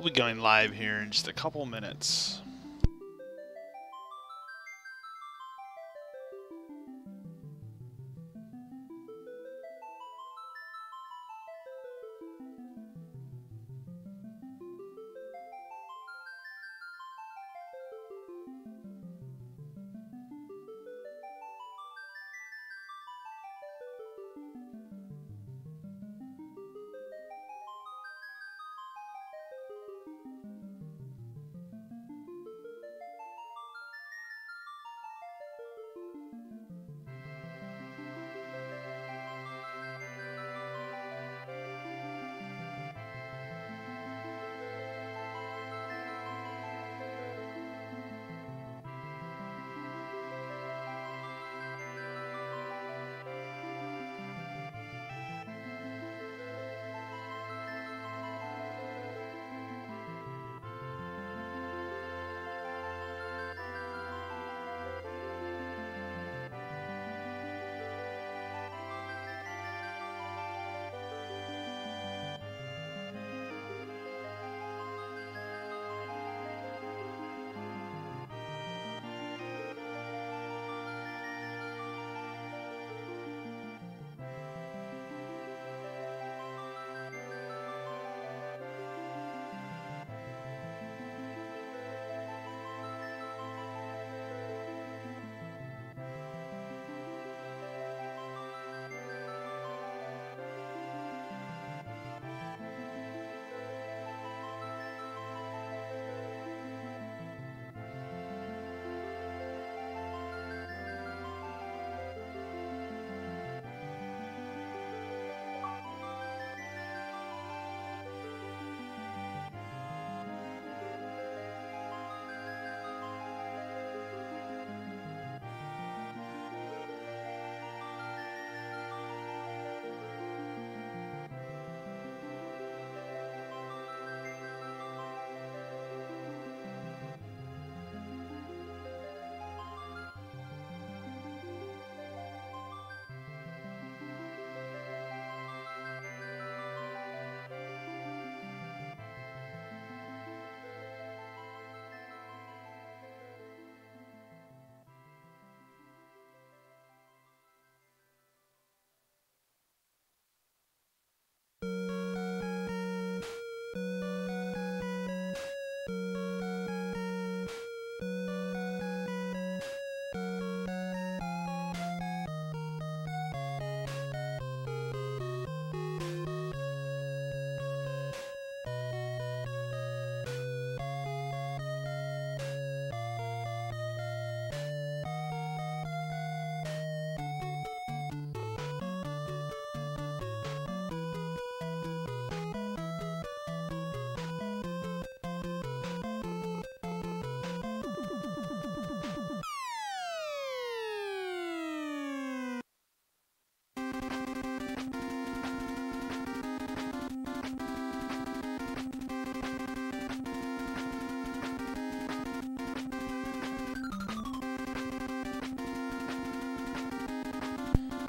We'll be going live here in just a couple minutes.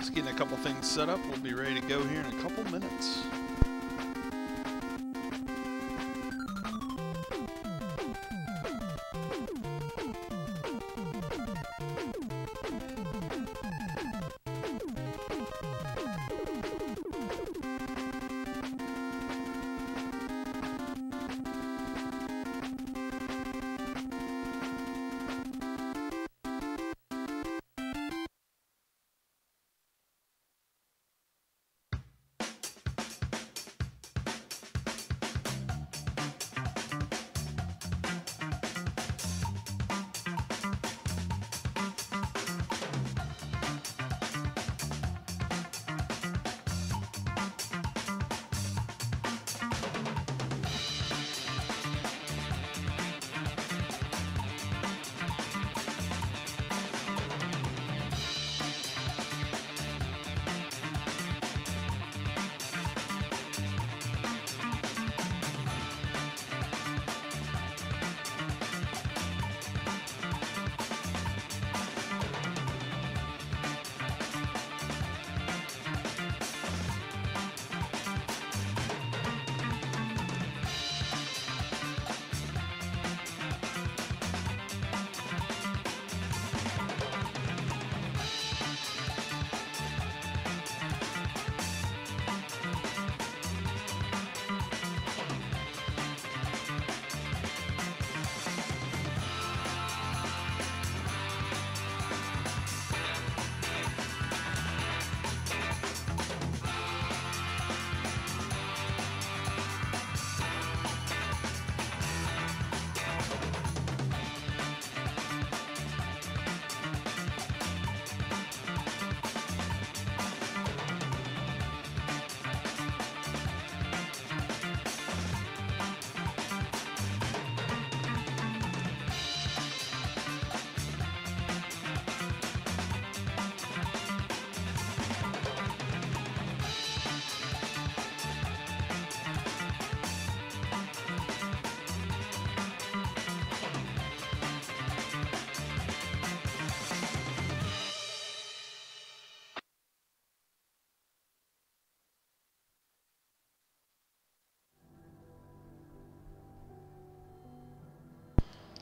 Just getting a couple things set up. We'll be ready to go here in a couple minutes.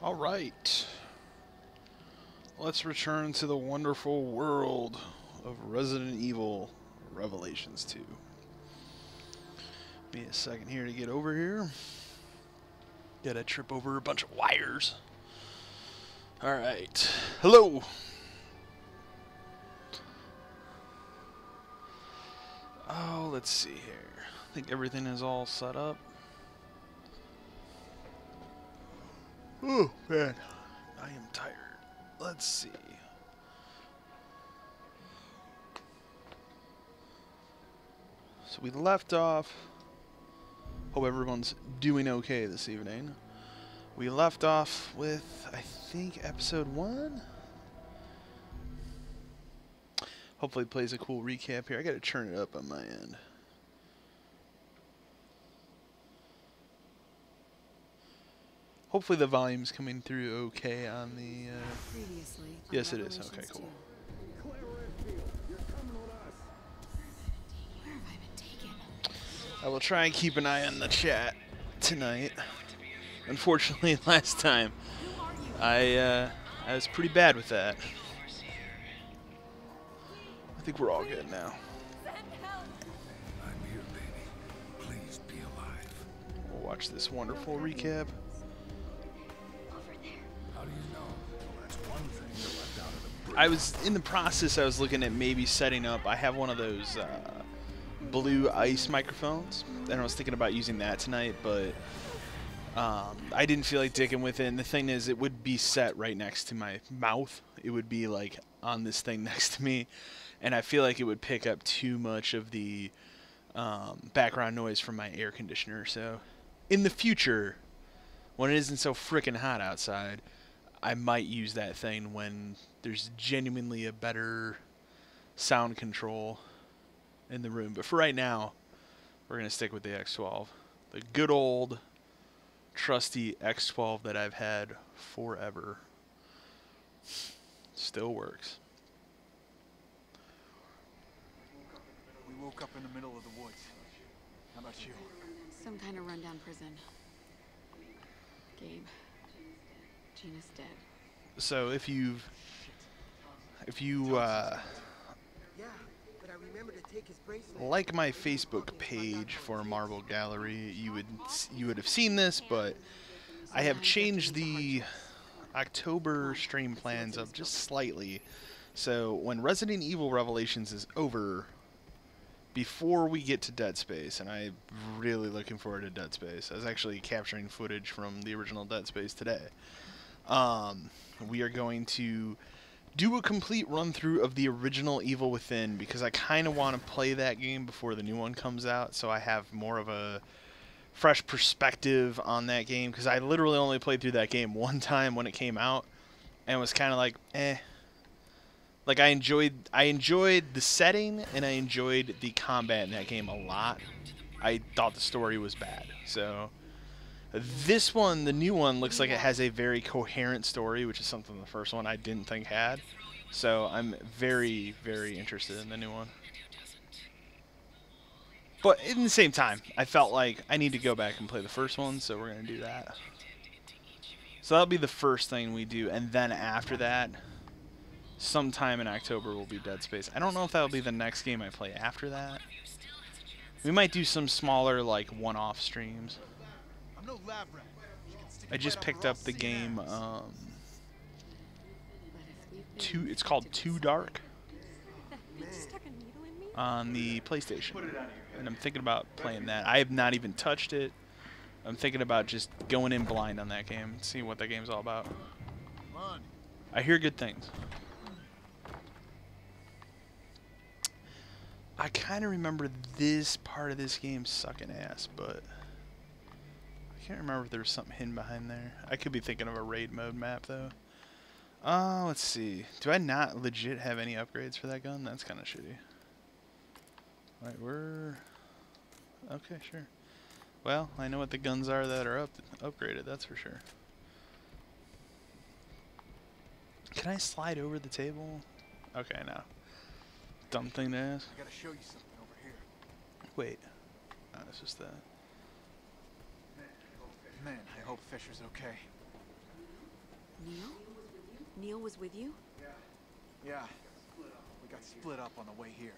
All right. Let's return to the wonderful world of Resident Evil Revelations 2. Give me a second here to get over here. Gotta trip over a bunch of wires. All right. Hello. Oh, let's see here. I think everything is all set up. Oh, man. I am tired. Let's see. So we left off. Hope everyone's doing okay this evening. We left off with, I think, episode 1? Hopefully it plays a cool recap here. I gotta turn it up on my end. Hopefully the volume's coming through okay on the... Yes, it is. Okay, cool. I will try and keep an eye on the chat tonight. Unfortunately, last time I was pretty bad with that. I think we're all good now. I'm here, baby. Please be alive. We'll watch this wonderful recap. How do you know? Well, that's one thing you left out of the I was in the process. I was looking at maybe setting up. I have one of those blue ice microphones, and I was thinking about using that tonight, but I didn't feel like dicking with it. And the thing is, it would be set right next to my mouth. It would be like on this thing next to me, and I feel like it would pick up too much of the background noise from my air conditioner. So in the future, when it isn't so freaking hot outside, I might use that thing when there's genuinely a better sound control in the room. But for right now, we're going to stick with the X12. The good old trusty X12 that I've had forever. Still works. We woke up in the middle of the woods. How about you? Some kind of rundown prison. Gabe. Gina's dead. So if you like my Facebook page for Marvel Gallery, you would have seen this, but I have changed the October stream plans up just slightly. So when Resident Evil Revelations is over, before we get to Dead Space, and I'm really looking forward to Dead Space. I was actually capturing footage from the original Dead Space today. We are going to do a complete run-through of the original Evil Within, because I kind of want to play that game before the new one comes out, so I have more of a fresh perspective on that game, because I literally only played through that game one time when it came out, and was kind of like, eh. Like, I enjoyed the setting, and I enjoyed the combat in that game a lot. I thought the story was bad. So this one, the new one, looks like it has a very coherent story, which is something the first one I didn't think had. So I'm very, very interested in the new one. But in the same time, I felt like I need to go back and play the first one, so we're going to do that. So that'll be the first thing we do, and then after that, sometime in October will be Dead Space. I don't know if that'll be the next game I play after that. We might do some smaller, like, one-off streams. I just picked up the game, it's called Too Dark on the PlayStation, and I'm thinking about playing that. I have not even touched it. I'm thinking about just going in blind on that game, seeing what that game's all about. I hear good things. I kind of remember this part of this game sucking ass, but I can't remember if there was something hidden behind there. I could be thinking of a raid mode map, though. Let's see. Do I not legit have any upgrades for that gun? That's kind of shitty. Alright, we're... Okay, sure. Well, I know what the guns are that are upgraded, that's for sure. Can I slide over the table? Okay, no. Dumb thing to ask. I gotta show you something over here. Wait. Oh, it's just that. Man, I hope Fisher's okay. Neil? Neil was with you? Yeah. We got split up on the way here.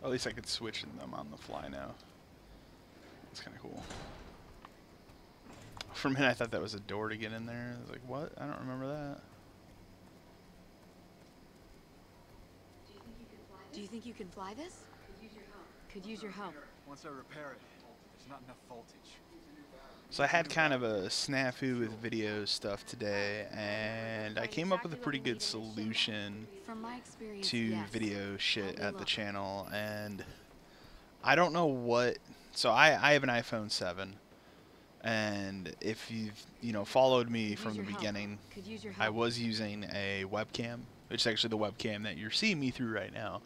At least I could switch them on the fly now. That's kind of cool. For a minute, I thought that was a door to get in there. I was like, what? I don't remember that. Do you think you can fly this? Could use your help. Once I repair it, there's not enough voltage. So I had kind of a snafu with video stuff today, and I came up with a pretty good solution From my experience, to yes. video shit Help me at the look. channel, and I don't know what. So I have an iPhone 7, and if you've followed me Could from use the your help. beginning, Could use your I help. was using a webcam, which is actually the webcam that you're seeing me through right now.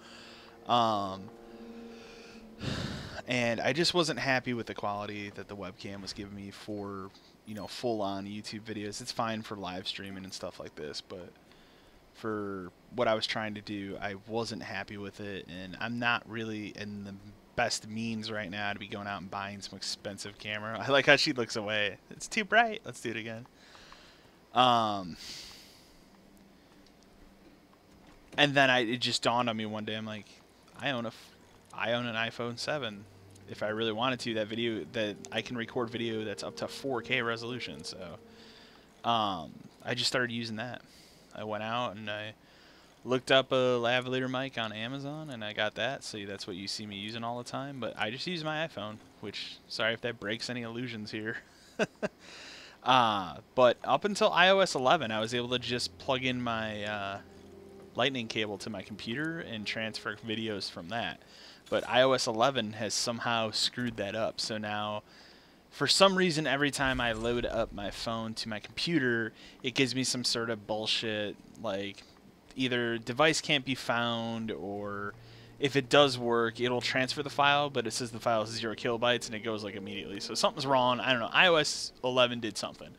And I just wasn't happy with the quality that the webcam was giving me for, full-on YouTube videos. It's fine for live streaming and stuff like this, but for what I was trying to do, I wasn't happy with it, and I'm not really in the best means right now to be going out and buying some expensive camera. I like how she looks away. It's too bright. Let's do it again. And then it just dawned on me one day. I'm like, I own an iPhone 7. If I really wanted to, that I can record video that's up to 4K resolution. So, I just started using that. I went out and I looked up a lavalier mic on Amazon, and I got that. So that's what you see me using all the time. But I just use my iPhone, which, sorry if that breaks any illusions here. But up until iOS 11, I was able to just plug in my lightning cable to my computer and transfer videos from that. But iOS 11 has somehow screwed that up. So now, for some reason, every time I load up my phone to my computer, it gives me some sort of bullshit, like either device can't be found, or if it does work, it'll transfer the file, but it says the file is 0 kilobytes, and it goes like immediately. So something's wrong. I don't know. iOS 11 did something.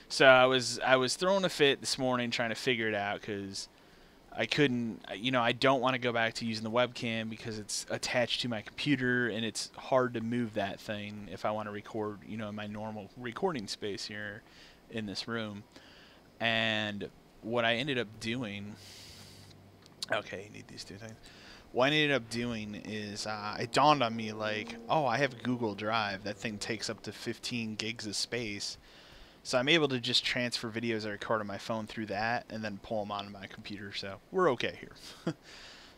So I was throwing a fit this morning trying to figure it out, because I couldn't, I don't want to go back to using the webcam because it's attached to my computer, and it's hard to move that thing if I want to record, in my normal recording space here in this room. And what I ended up doing, okay, you need these two things. What I ended up doing is, it dawned on me like, oh, I have Google Drive. That thing takes up to 15 gigs of space. So I'm able to just transfer videos I record on my phone through that and then pull them onto my computer. So we're okay here.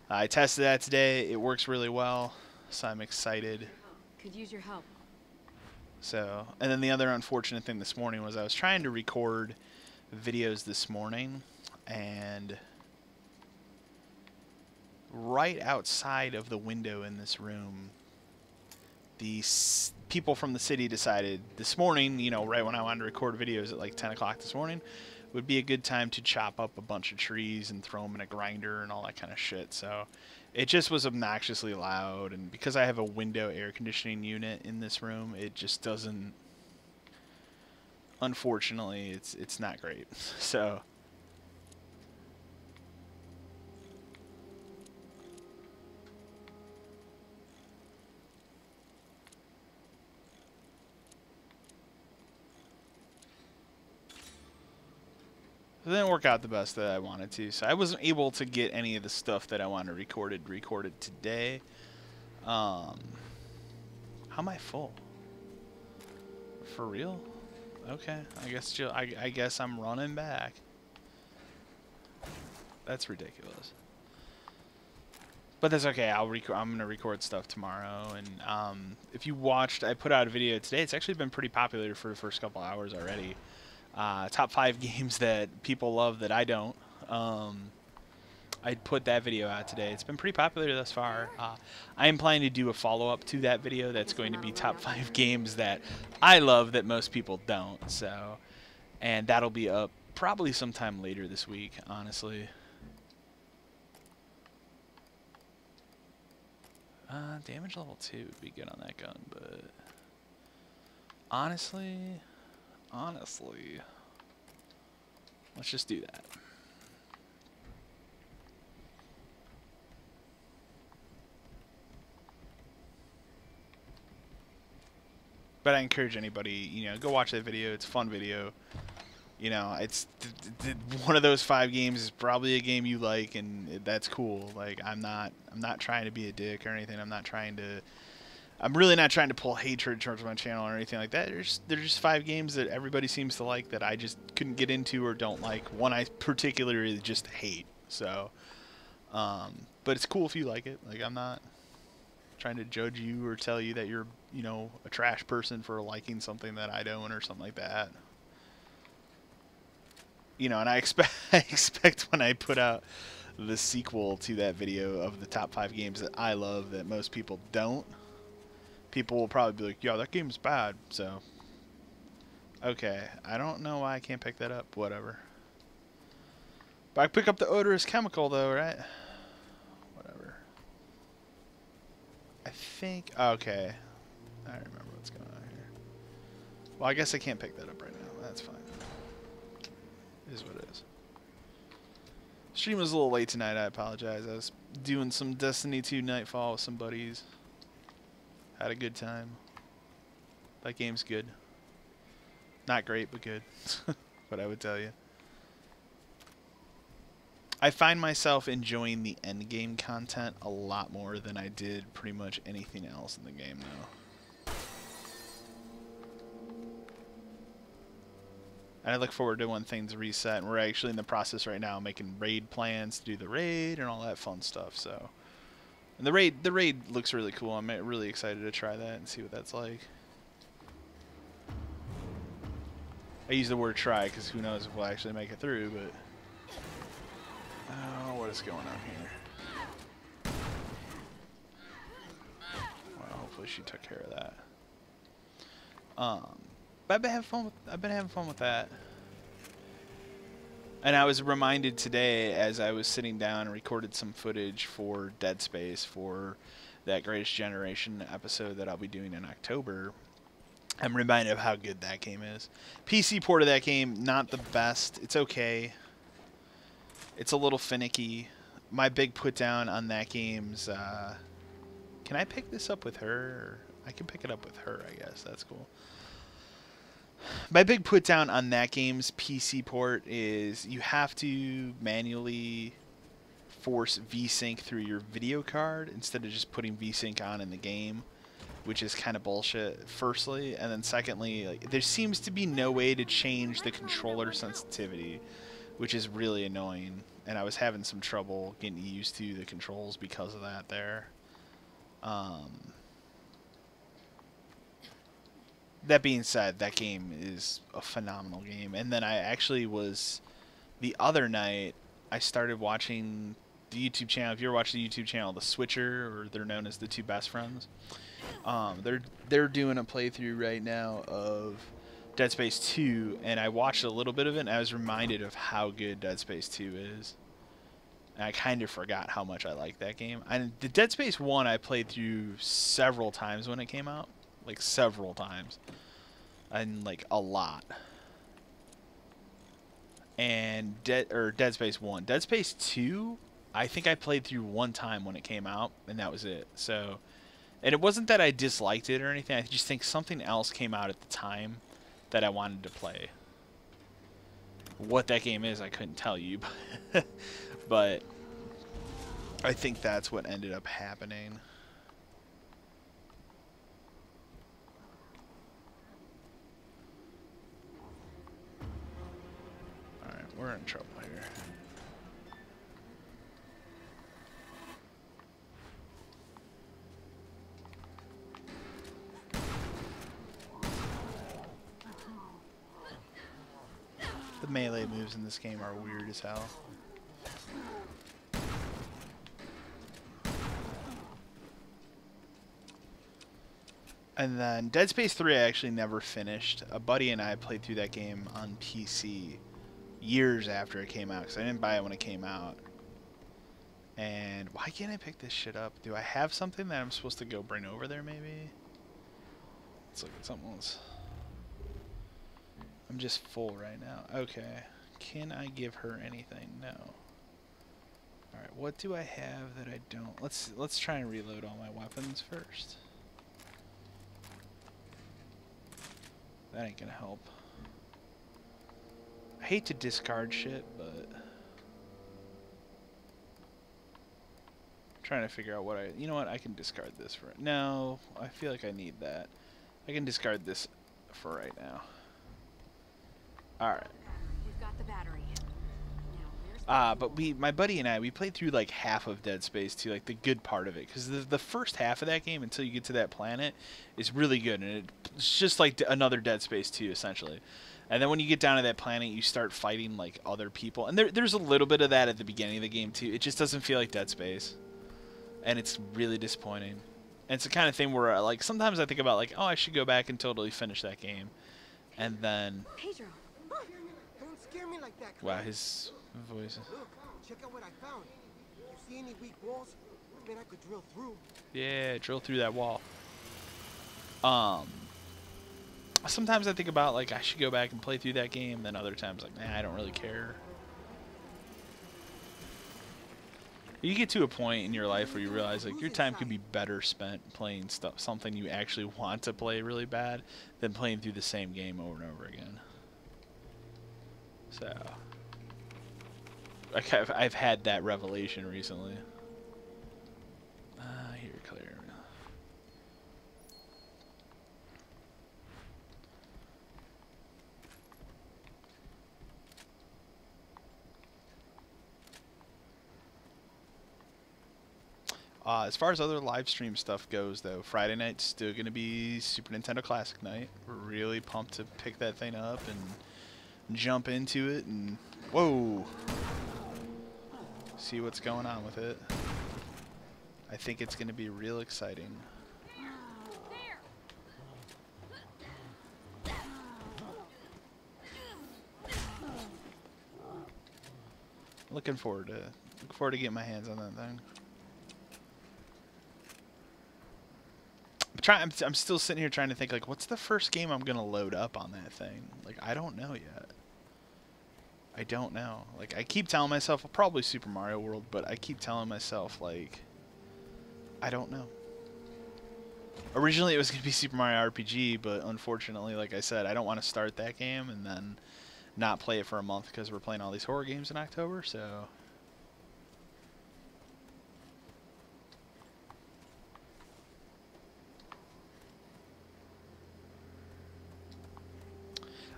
I tested that today. It works really well. So I'm excited. Could use your help. So, and then the other unfortunate thing this morning was I was trying to record videos this morning, and right outside of the window in this room, the people from the city decided this morning, right when I wanted to record videos at like 10 o'clock this morning, would be a good time to chop up a bunch of trees and throw them in a grinder and all that kind of shit. So it just was obnoxiously loud, and because I have a window air conditioning unit in this room, it just doesn't, unfortunately, it's not great. So it didn't work out the best that I wanted to, so I wasn't able to get any of the stuff that I wanted recorded today. How am I full? For real? Okay, I guess I'm running back. That's ridiculous. But that's okay. I'm gonna record stuff tomorrow, and if you watched, I put out a video today. It's actually been pretty popular for the first couple hours already. Top 5 games that people love that I don't. I put that video out today. It's been pretty popular thus far. I am planning to do a follow-up to that video that's going to be top 5 games that I love that most people don't. So, and that'll be up probably sometime later this week, honestly. Damage level 2 would be good on that gun, but honestly, let's just do that. But I encourage anybody, you know, go watch that video. It's a fun video. You know, it's one of those 5 games is probably a game you like, and that's cool. Like, I'm not trying to be a dick or anything. I'm really not trying to pull hatred towards my channel or anything like that. There's just 5 games that everybody seems to like that I just couldn't get into or don't like. One I particularly just hate. So, but it's cool if you like it. Like, I'm not trying to judge you or tell you that you're, you know, a trash person for liking something that I don't or something like that. You know, and I expect when I put out the sequel to that video of the top 5 games that I love that most people don't, people will probably be like, "Yo, that game's bad." So, okay, I don't know why I can't pick that up. Whatever. But I pick up the odorous chemical though, right? Whatever. I think. Okay, I remember what's going on here. Well, I guess I can't pick that up right now. That's fine. It is what it is. Stream was a little late tonight. I apologize. I was doing some Destiny 2 Nightfall with some buddies. Had a good time. That game's good. Not great, but good. What I would tell you. I find myself enjoying the endgame content a lot more than I did pretty much anything else in the game now. And I look forward to when things reset, and we're actually in the process right now making raid plans to do the raid and all that fun stuff. So, and the raid looks really cool. I'm really excited to try that and see what that's like. I use the word try because who knows if we'll actually make it through, but oh, what is going on here? Well, hopefully she took care of that. But I've been having fun with that. And I was reminded today as I was sitting down and recorded some footage for Dead Space for that Greatest Generation episode that I'll be doing in October. I'm reminded of how good that game is. PC port of that game, not the best. It's okay. It's a little finicky. My big put down on that game's... can I pick this up with her? I can pick it up with her, I guess. That's cool. My big put down on that game's PC port is you have to manually force VSync through your video card instead of just putting VSync on in the game, which is kind of bullshit, firstly. And then secondly, like, there seems to be no way to change the controller sensitivity, which is really annoying. And I was having some trouble getting used to the controls because of that there. That being said, that game is a phenomenal game. And then I actually was, the other night, I started watching the YouTube channel. If you ever watch the YouTube channel, The Switcher, or they're known as the Two Best Friends, they're doing a playthrough right now of Dead Space 2, and I watched a little bit of it, and I was reminded of how good Dead Space 2 is. And I kind of forgot how much I like that game. And the Dead Space 1 I played through several times when it came out. Like, several times. And, like, a lot. And Dead Space 1. Dead Space 2, I think I played through one time when it came out, and that was it. So, and it wasn't that I disliked it or anything. I just think something else came out at the time that I wanted to play. What that game is, I couldn't tell you. But I think that's what ended up happening. Alright, we're in trouble here. The melee moves in this game are weird as hell. And then Dead Space 3 I actually never finished. A buddy and I played through that game on PC years after it came out, because I didn't buy it when it came out. And why can't I pick this shit up? Do I have something that I'm supposed to go bring over there maybe? Let's look at something else. I'm just full right now. Okay. Can I give her anything? No. Alright, what do I have that I don't? Let's try and reload all my weapons first. that ain't gonna help. I hate to discard shit, but I'm trying to figure out what I... You know what? I can discard this for... No, I feel like I need that. I can discard this for right now. Alright. We've got the battery. But my buddy and I, we played through like half of Dead Space 2, like the good part of it, because the first half of that game, until you get to that planet, is really good, and it's just like another Dead Space 2, essentially. And then when you get down to that planet, you start fighting like other people, and there's a little bit of that at the beginning of the game too. It just doesn't feel like Dead Space, and it's really disappointing. And it's the kind of thing where like sometimes I think about like, oh, I should go back and totally finish that game, and then Pedro. Don't scare me like that. wow, his voice. Look, check out what I found. You see any weak walls? I bet I could drill through. Yeah, drill through that wall. Sometimes I think about like I should go back and play through that game. Then other times like, nah, I don't really care. You get to a point in your life where you realize like your time could be better spent playing something you actually want to play really bad than playing through the same game over and over again. So I've had that revelation recently. Here, clear. As far as other live stream stuff goes, though, Friday night's still going to be Super Nintendo Classic night. We're really pumped to pick that thing up and jump into it and, whoa, see what's going on with it. I think it's going to be real exciting. Looking forward to getting my hands on that thing. I'm still sitting here trying to think like, what's the first game I'm gonna load up on that thing? Like, I don't know yet. I don't know. Like, I keep telling myself, well, probably Super Mario World, but I keep telling myself like, I don't know. Originally it was gonna be Super Mario RPG, but unfortunately, like I said, I don't want to start that game and then not play it for a month because we're playing all these horror games in October. So.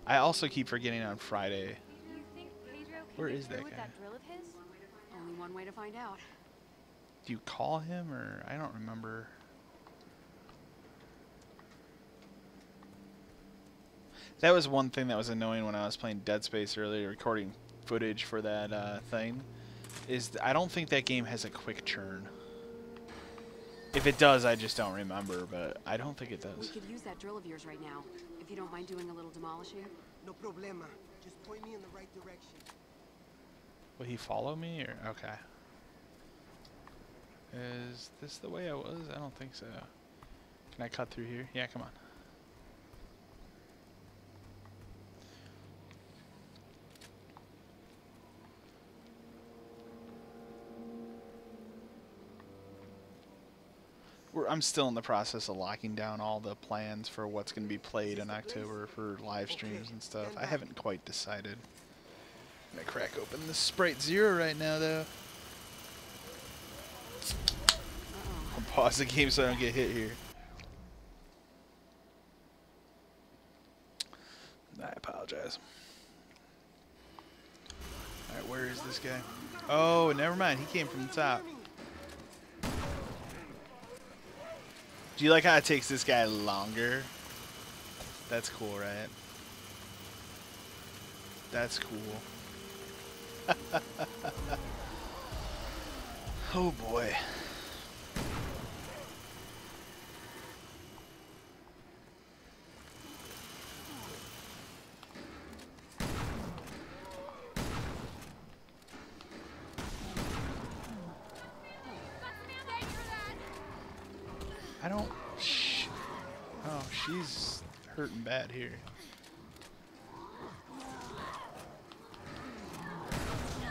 I also keep forgetting on Friday. You think Pedro can Where get is that through with guy? that drill of his? Only one way to find out. Do you call him or I don't remember. That was one thing that was annoying when I was playing Dead Space earlier, recording footage for that thing, is I don't think that game has a quick churn. If it does, I just don't remember, but I don't think it We does. could use that drill of yours right now, if you don't mind doing a little demolishing. No problema. Just point me in the right direction. Will he follow me or okay? Is this the way I was? I don't think so. Can I cut through here? Yeah, come on. I'm still in the process of locking down all the plans for what's going to be played in October for live streams and stuff. I haven't quite decided. I'm going to crack open the Sprite Zero right now, though. I'll pause the game so I don't get hit here. I apologize. Alright, where is this guy? Oh, never mind. He came from the top. Do you like how it takes this guy longer? That's cool, right? That's cool. Oh boy. I don't... Oh, she's hurting bad here.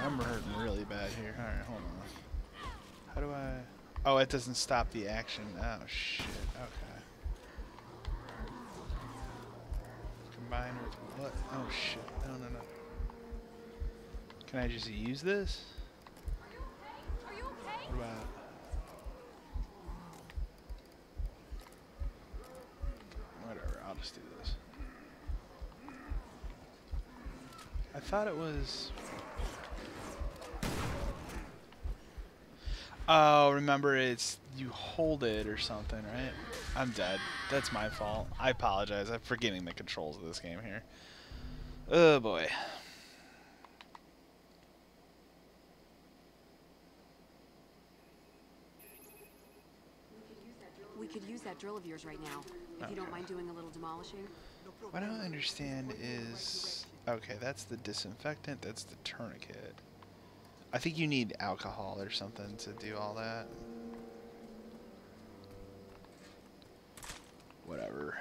I'm hurting really bad here. Alright, hold on. How do I... Oh, it doesn't stop the action. Oh, shit. Okay. Come What? Oh shit. No, no, no. Can I just use this? Are you okay? What about... Whatever, I'll just do this. I thought it was... Oh, remember it's... You hold it or something, right? I'm dead. That's my fault. I apologize. I'm forgetting the controls of this game here. Oh, boy. We could use that drill of yours right now, if you don't mind doing a little demolishing. What I don't understand is... Okay, that's the disinfectant. That's the tourniquet. I think you need alcohol or something to do all that. Whatever.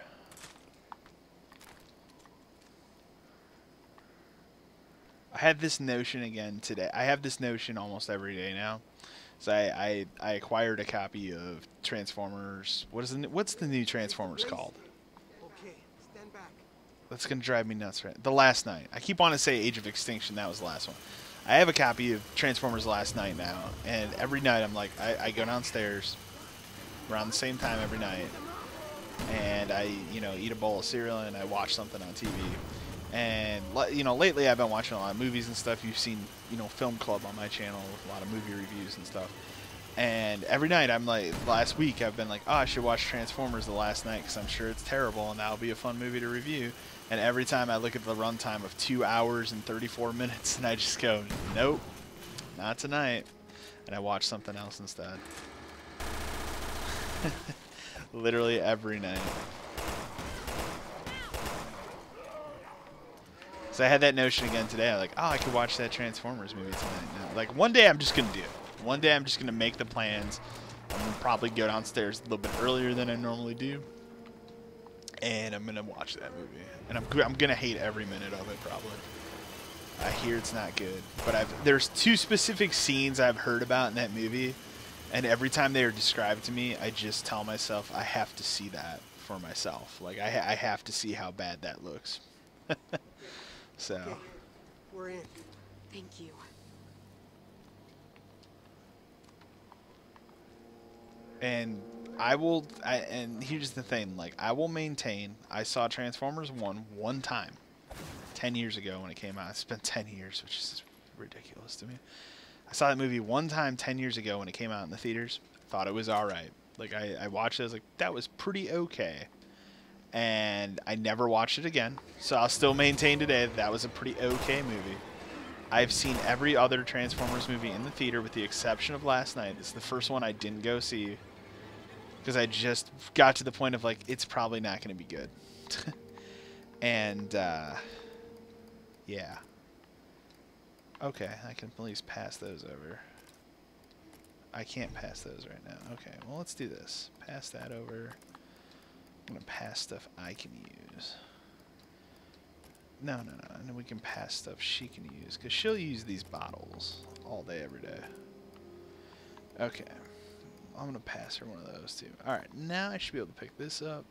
I had this notion again today. I have this notion almost every day now. So I acquired a copy of Transformers. What's the new Transformers called? Okay, stand back. That's gonna drive me nuts, right? The Last Night. I keep wanting to say Age of Extinction. That was the last one. I have a copy of Transformers Last Night now, and every night I'm like, I go downstairs around the same time every night, and I, eat a bowl of cereal and I watch something on TV. And lately I've been watching a lot of movies and stuff. You've seen, Film Club on my channel with a lot of movie reviews and stuff. And every night I'm like, last week I've been like, oh, I should watch Transformers The Last Night because I'm sure it's terrible and that'll be a fun movie to review. And every time I look at the runtime of 2 hours and 34 minutes and I just go, nope, not tonight. And I watch something else instead. Literally every night. So I had that notion again today. I'm like, oh, I could watch that Transformers movie tonight. No. Like, one day I'm just going to do it. One day I'm just going to make the plans. I'm going to probably go downstairs a little bit earlier than I normally do. And I'm going to watch that movie. And I'm going to hate every minute of it, probably. I hear it's not good. But there's 2 specific scenes I've heard about in that movie. And every time they are described to me, I just tell myself, I have to see that for myself. Like, I have to see how bad that looks. So. Okay, we're in. Thank you. And and here's the thing, like, I will maintain, I saw Transformers 1 one time, 10 years ago when it came out. It's been 10 years, which is ridiculous to me. I saw that movie one time 10 years ago when it came out in the theaters. Thought it was alright. Like, I watched it, I was like, that was pretty okay. And I never watched it again. So I'll still maintain today that was a pretty okay movie. I've seen every other Transformers movie in the theater with the exception of Last Night. It's the first one I didn't go see because I just got to the point of, like, it's probably not going to be good. And, yeah. Okay, I can at least pass those over. I can't pass those right now. Okay, well, let's do this. Pass that over. I'm going to pass stuff I can use. No. And then we can pass stuff she can use. Because she'll use these bottles all day, every day. Okay. I'm going to pass her one of those, too. Alright, now I should be able to pick this up.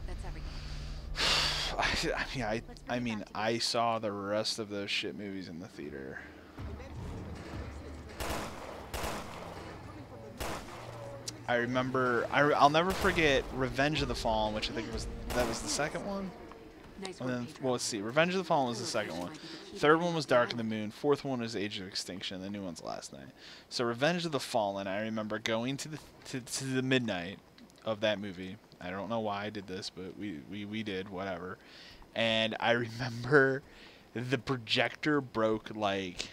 That's everything. I mean, I saw the rest of those shit movies in the theater. I remember, I'll never forget Revenge of the Fallen, which I think that was the second one. Nice And work, then, Pedro. well, let's see. Revenge of the Fallen was the second one. Third one was Dark of the Moon. Fourth one was Age of Extinction. The new one's Last Night. So Revenge of the Fallen, I remember going to the midnight of that movie. I don't know why I did this, but we did, whatever. And I remember the projector broke, like...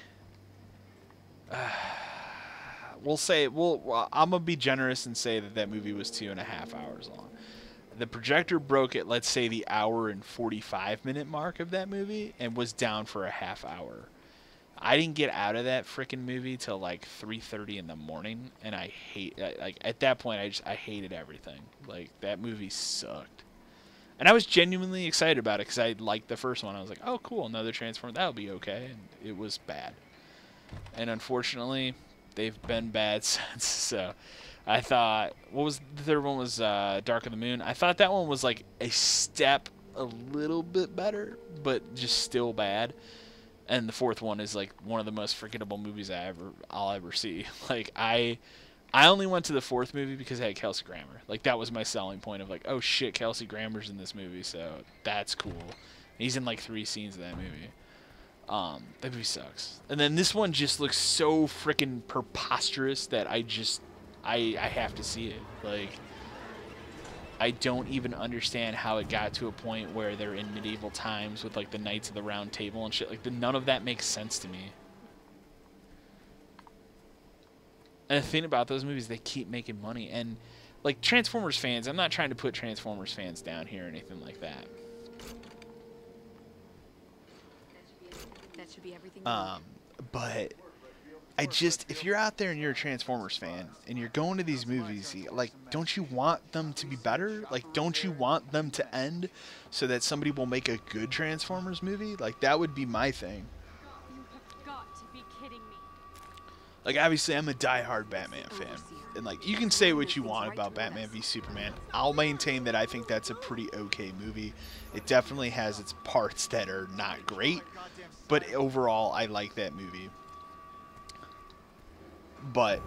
I'm gonna be generous and say that movie was 2.5 hours long. The projector broke at, let's say, the hour and 45-minute mark of that movie and was down for a half hour. I didn't get out of that freaking movie till like 3:30 in the morning, and at that point I hated everything. Like, that movie sucked. And I was genuinely excited about it because I liked the first one. I was like, oh cool, another Transformer, that'll be okay. And it was bad. And unfortunately, they've been bad since. So I thought, what was the third one? Was Dark of the Moon. I thought that one was like a step a little bit better, but just still bad. And the fourth one is like one of the most forgettable movies I'll ever see. Like I only went to the fourth movie because it had Kelsey Grammer. Like that was my selling point of like, oh shit, Kelsey Grammer's in this movie, so that's cool. He's in like 3 scenes of that movie. That movie sucks. And then this one just looks so freaking preposterous that I have to see it. Like, I don't even understand how it got to a point where they're in medieval times with like the Knights of the Round Table and shit. Like, none of that makes sense to me. And the thing about those movies, they keep making money. And like Transformers fans, I'm not trying to put Transformers fans down here or anything like that. That should be everything. But if you're out there and you're a Transformers fan and you're going to these movies, like, don't you want them to be better? Like, don't you want them to end so that somebody will make a good Transformers movie? Like, that would be my thing. You have got to be kidding me. Like, obviously, I'm a diehard Batman fan. And, like, you can say what you want about Batman v Superman. I'll maintain that I think that's a pretty okay movie. It definitely has its parts that are not great. But overall, I like that movie. But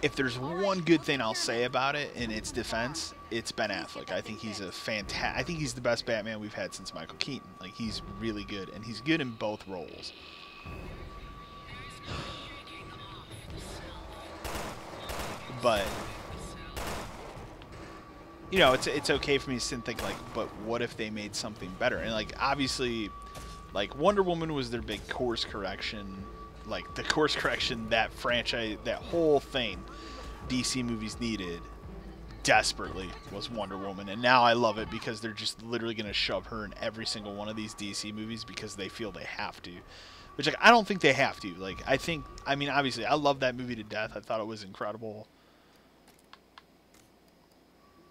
if there's one good thing I'll say about it in its defense, it's Ben Affleck. I think he's I think he's the best Batman we've had since Michael Keaton. Like, he's really good, and he's good in both roles. But you know, it's okay for me to sit and think like, but what if they made something better? And like, obviously, like Wonder Woman was their big course correction. Like the course correction that franchise, that whole thing DC movies needed desperately was Wonder Woman. And now I love it because they're just literally going to shove her in every single one of these DC movies because they feel they have to. Which, like, I don't think they have to. Like, I mean, obviously, I love that movie to death. I thought it was incredible.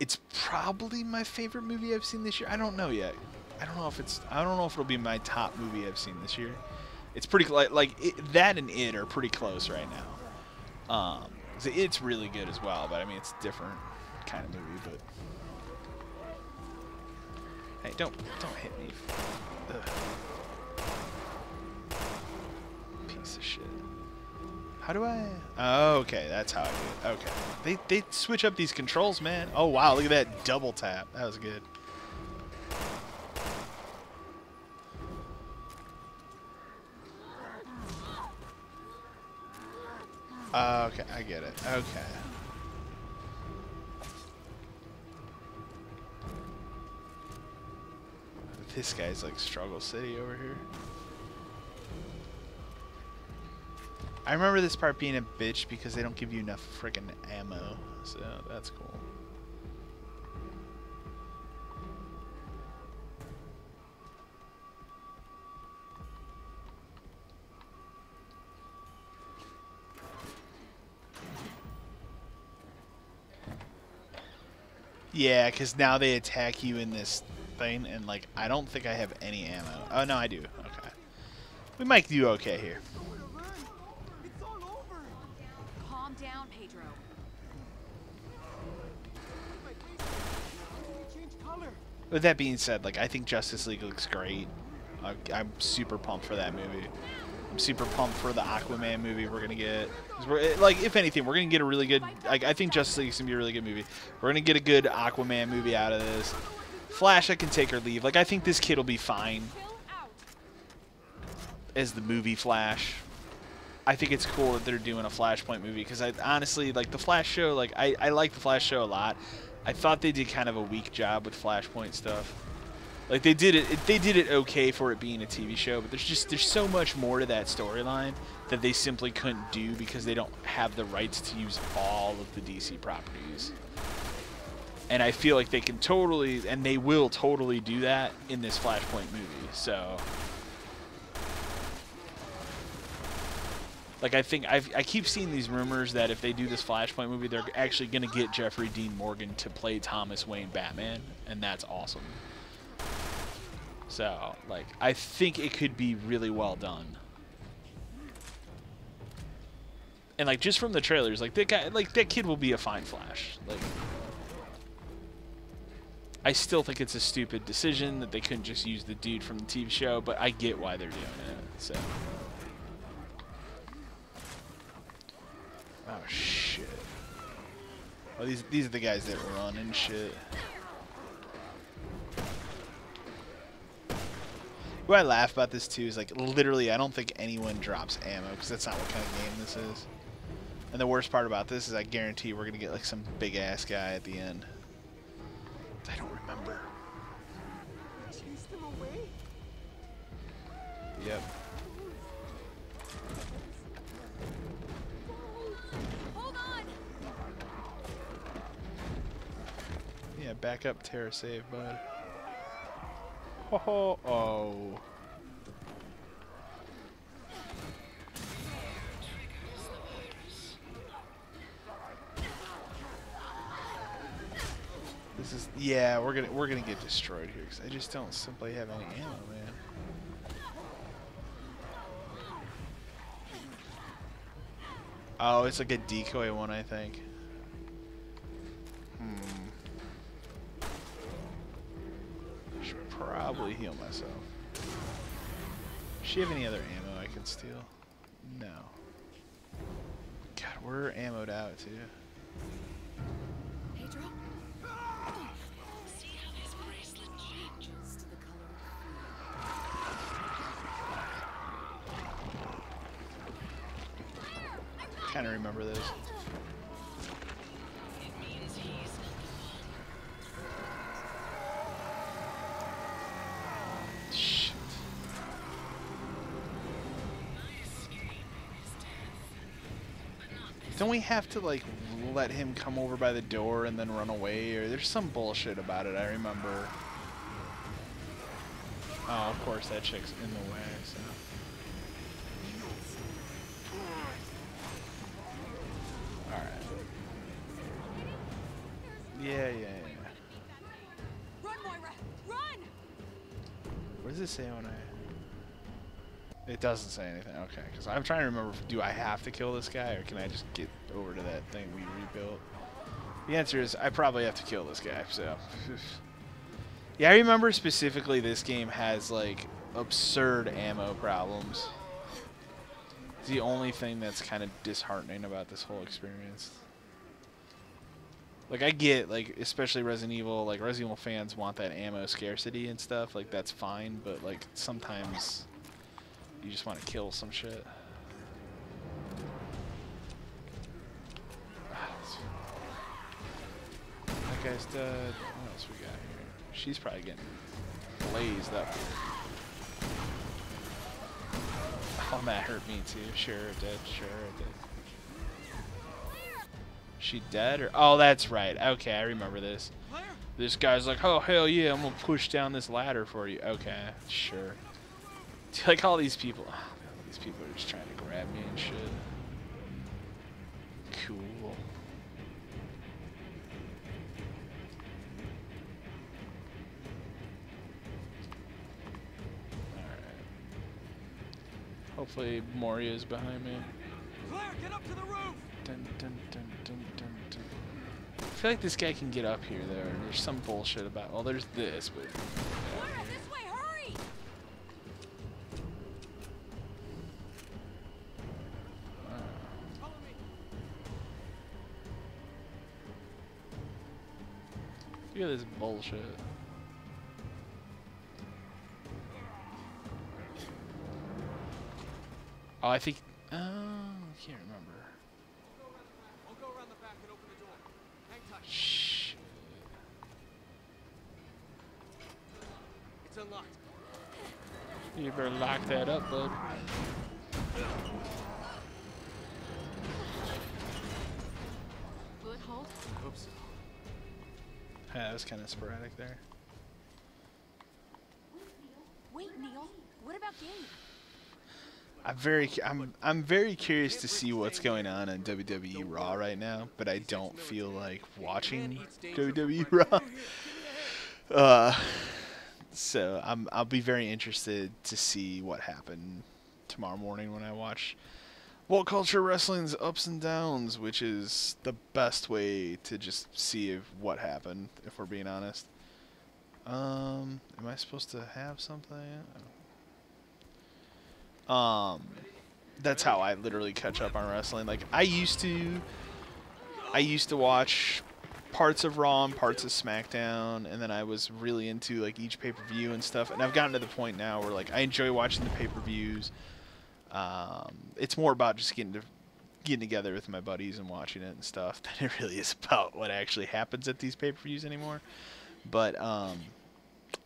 It's probably my favorite movie I've seen this year. I don't know yet. I don't know if it'll be my top movie I've seen this year. It's pretty that and It are pretty close right now. So it's really good as well, but I mean it's a different kind of movie. But hey, don't hit me. Ugh. Piece of shit. How do I? Oh, okay, that's how I do it. Okay, they switch up these controls, man. Oh wow, look at that double tap. That was good. Okay, I get it. Okay. This guy's like Struggle City over here. I remember this part being a bitch because they don't give you enough freaking ammo, so that's cool. Yeah, because now they attack you in this thing, and like, I don't think I have any ammo. Oh, no, I do. Okay. We might do okay here. Calm down, Pedro. With that being said, like, I think Justice League looks great. I'm super pumped for that movie. I'm super pumped for the Aquaman movie we're gonna get. Like, if anything, we're gonna get a really good. I think Justice League is gonna be a really good movie. We're gonna get a good Aquaman movie out of this. Flash, I can take or leave. Like, I think this kid will be fine as the movie Flash. I think it's cool that they're doing a Flashpoint movie because I honestly like the Flash show. Like, I like the Flash show a lot. I thought they did kind of a weak job with Flashpoint stuff. Like, they did it okay for it being a TV show, but there's so much more to that storyline that they simply couldn't do because they don't have the rights to use all of the DC properties. And I feel like they can totally, and they will totally do that in this Flashpoint movie. So, like, I think I keep seeing these rumors that if they do this Flashpoint movie, they're actually going to get Jeffrey Dean Morgan to play Thomas Wayne Batman, and that's awesome. So, like, I think it could be really well done. And, like, just from the trailers, like, that guy, like, that kid will be a fine Flash. Like, I still think it's a stupid decision that they couldn't just use the dude from the TV show, but I get why they're doing it. So. Oh shit. Oh, these are the guys that run and shit. What I laugh about this too is like literally I don't think anyone drops ammo because that's not what kind of game this is. And the worst part about this is I guarantee we're gonna get like some big ass guy at the end. I don't remember. Chase them away? Yep. Hold on. Yeah, back up, Terra save, bud. Oh, oh. This is, yeah, we're gonna get destroyed here because I just don't simply have any ammo, man. Oh, it's like a decoy one, I think. Should probably heal myself. Does she have any other ammo I can steal? No. God, we're ammoed out too. Pedro? See how his bracelet changes to the color of fear. Kind of remember this. It means he's not the one. Shit. My escape is death, but not this. Don't we have to like let him come over by the door and then run away, or there's some bullshit about it? I remember. Oh, of course that chick's in the way. So. All right. Yeah. Run, Moira! Run! What does it say when I? It doesn't say anything. Okay, because I'm trying to remember. Do I have to kill this guy, or can I just get over to that thing we rebuilt? The answer is I probably have to kill this guy. So, yeah, I remember specifically this game has like absurd ammo problems. It's the only thing that's kind of disheartening about this whole experience. Like I get, like especially Resident Evil, like Resident Evil fans want that ammo scarcity and stuff. Like that's fine, but like sometimes you just want to kill some shit. That guy's dead. What else we got here? She's probably getting blazed up. Oh, that hurt me too. Sure it did. Sure it did. She dead or? Oh, that's right. Okay, I remember this. This guy's like, oh hell yeah, I'm gonna push down this ladder for you. Okay, sure. Like all these people. Oh, these people are just trying to grab me and shit. Cool. Hopefully Moria's behind me. Claire, get up to the roof! Dun, dun, dun, dun, dun, dun. I feel like this guy can get up here though. There's some bullshit about. Well, there's this, but. Moira, this way, hurry! Look at this bullshit. Oh, I think. Oh, I can't remember. I'll go around the back and open the door. Hang tight. Shh. It's unlocked. You better lock that up, bud. Foothold? I hope so. Yeah, that was kind of sporadic there. Wait, Neil. What about Gabe? I'm very curious to see what's going on WWE Raw right now, but I don't feel like watching WWE Raw. So I'll be very interested to see what happened tomorrow morning when I watch World Culture Wrestling's ups and downs, which is the best way to just see what happened, if we're being honest. Am I supposed to have something? That's how I literally catch up on wrestling. Like I used to watch parts of Raw and parts of SmackDown, and then I was really into like each pay-per-view and stuff. And I've gotten to the point now where like I enjoy watching the pay-per-views. It's more about just getting together with my buddies and watching it and stuff than it really is about what actually happens at these pay-per-views anymore. But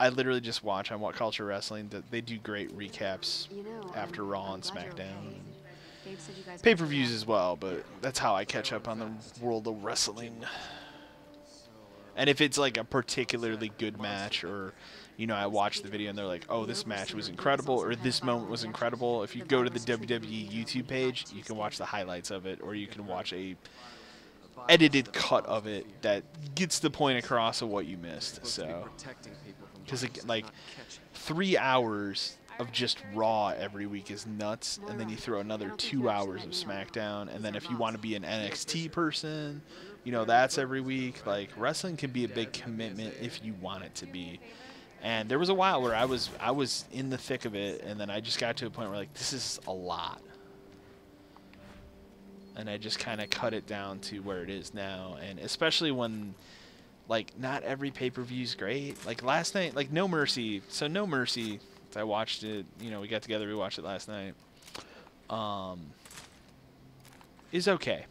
I literally just watch on What Culture Wrestling. They do great recaps after Raw and SmackDown. Pay-per-views as well, but that's how I catch up on the world of wrestling. And if it's like a particularly good match, or I watch the video and they're like, oh, this match was incredible, or this moment was incredible, if you go to the WWE YouTube page, you can watch the highlights of it, or you can watch a edited cut of it that gets the point across of what you missed. So, because like 3 hours of just Raw every week is nuts, and then you throw another 2 hours of SmackDown, and then if you want to be an NXT person, that's every week. Like wrestling can be a big commitment if you want it to be. And there was a while where I was in the thick of it, and then I just got to a point where like this is a lot. And I just kind of cut it down to where it is now, and especially when like not every pay-per-view is great. Like last night, like No Mercy. So No Mercy, I watched it, we got together, we watched it last night. Is okay.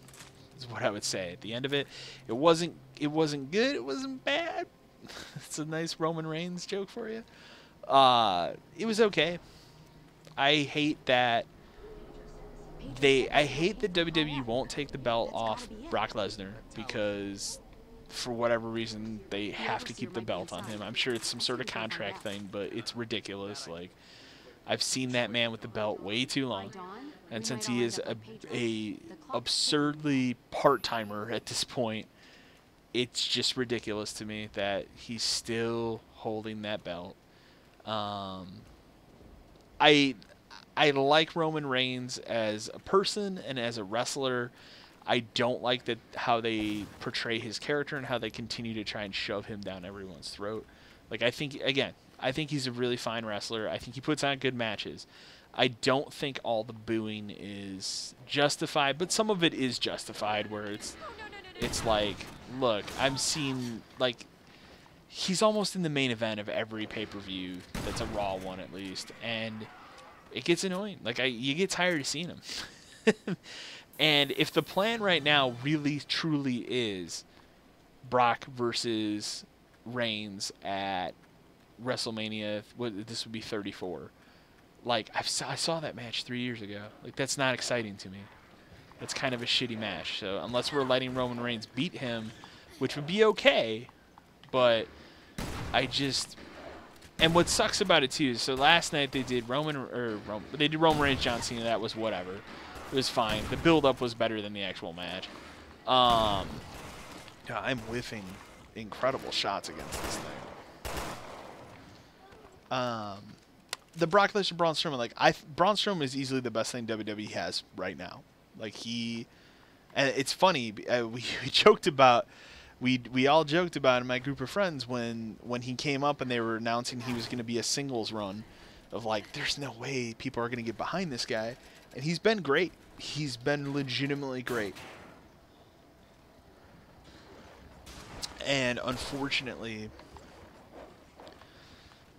Is what I would say. At the end of it, it wasn't good, it wasn't bad. It's a nice Roman Reigns joke for you. It was okay. I hate that WWE won't take the belt off Brock Lesnar because for whatever reason they have to keep the belt on him. I'm sure it's some sort of contract thing, but it's ridiculous. Like I've seen that man with the belt way too long, and since he is a absurdly part-timer at this point, it's just ridiculous to me that he's still holding that belt. I like Roman Reigns as a person and as a wrestler. I don't like how they portray his character and how they continue to try and shove him down everyone's throat. Like I think he's a really fine wrestler. I think he puts on good matches. I don't think all the booing is justified, but some of it is justified where it's like, look, I'm seeing like he's almost in the main event of every pay-per-view that's a Raw one at least, and it gets annoying. Like you get tired of seeing him. And if the plan right now really truly is Brock versus Reigns at WrestleMania, this would be 34. Like I saw that match 3 years ago. Like that's not exciting to me. That's kind of a shitty match. So unless we're letting Roman Reigns beat him, which would be okay, but and what sucks about it too is so last night they did Roman Reigns John Cena. That was whatever. It was fine. The build-up was better than the actual match. Yeah, I'm whiffing incredible shots against this thing. The Brock Lesnar Braun Strowman, like Braun Strowman is easily the best thing WWE has right now. Like and it's funny. We joked about. We all joked about in my group of friends when he came up and they were announcing he was going to be a singles run of like, there's no way people are going to get behind this guy. And he's been great. He's been legitimately great. And unfortunately,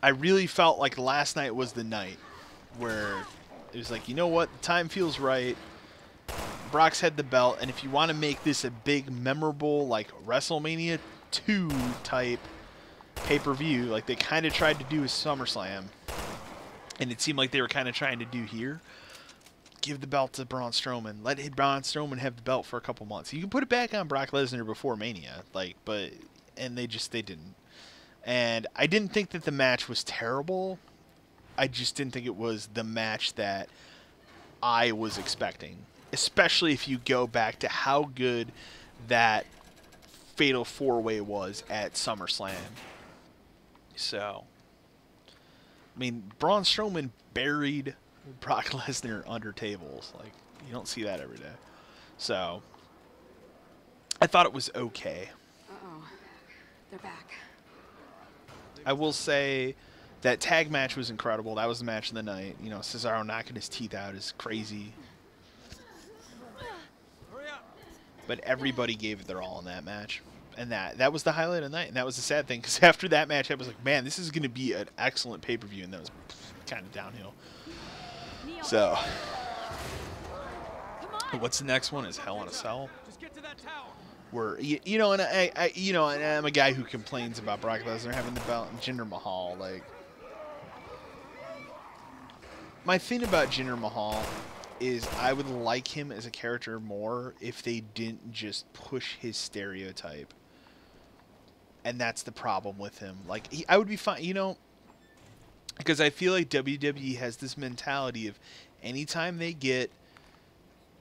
I really felt like last night was the night where it was like, you know what? The time feels right. Brock's had the belt, and if you want to make this a big, memorable, like WrestleMania 2 type pay-per-view, like they kind of tried to do with SummerSlam, and it seemed like they were kind of trying to do here, give the belt to Braun Strowman. Let Braun Strowman have the belt for a couple months. You can put it back on Brock Lesnar before Mania, and they didn't. And I didn't think that the match was terrible. I just didn't think it was the match that I was expecting. Especially if you go back to how good that Fatal 4-Way was at SummerSlam. So, I mean, Braun Strowman buried Brock Lesnar under tables. Like, you don't see that every day. So, I thought it was okay. Uh-oh. They're back. I will say that tag match was incredible. That was the match of the night. You know, Cesaro knocking his teeth out is crazy. Hurry up. But everybody gave it their all in that match. And that was the highlight of the night. And that was the sad thing, because after that match, I was like, man, this is going to be an excellent pay-per-view. And that was kind of downhill. So, what's the next one? Is Hell in a Cell. Just get to that tower. Where you know, and and I'm a guy who complains about Brock Lesnar having the belt and Jinder Mahal. Like, my thing about Jinder Mahal is I would like him as a character more if they didn't just push his stereotype. And that's the problem with him. Like, I would be fine, you know, because I feel like WWE has this mentality of anytime they get,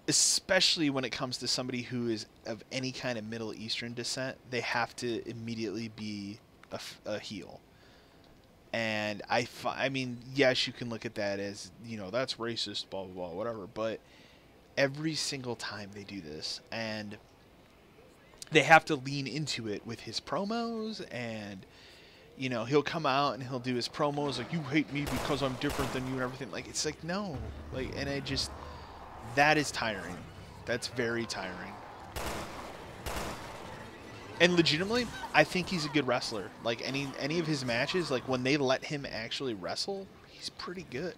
especially when it comes to somebody who is of any kind of Middle Eastern descent, they have to immediately be a heel. And I mean, yes, you can look at that as, you know, that's racist, blah, blah, blah, whatever. But every single time they do this, and they have to lean into it with his promos, and, you know, he'll come out and he'll do his promos like, you hate me because I'm different than you and everything. Like, it's like, no. Like, and I just, that is tiring. That's very tiring. And legitimately, I think he's a good wrestler. Like, any of his matches, like, when they let him actually wrestle, he's pretty good.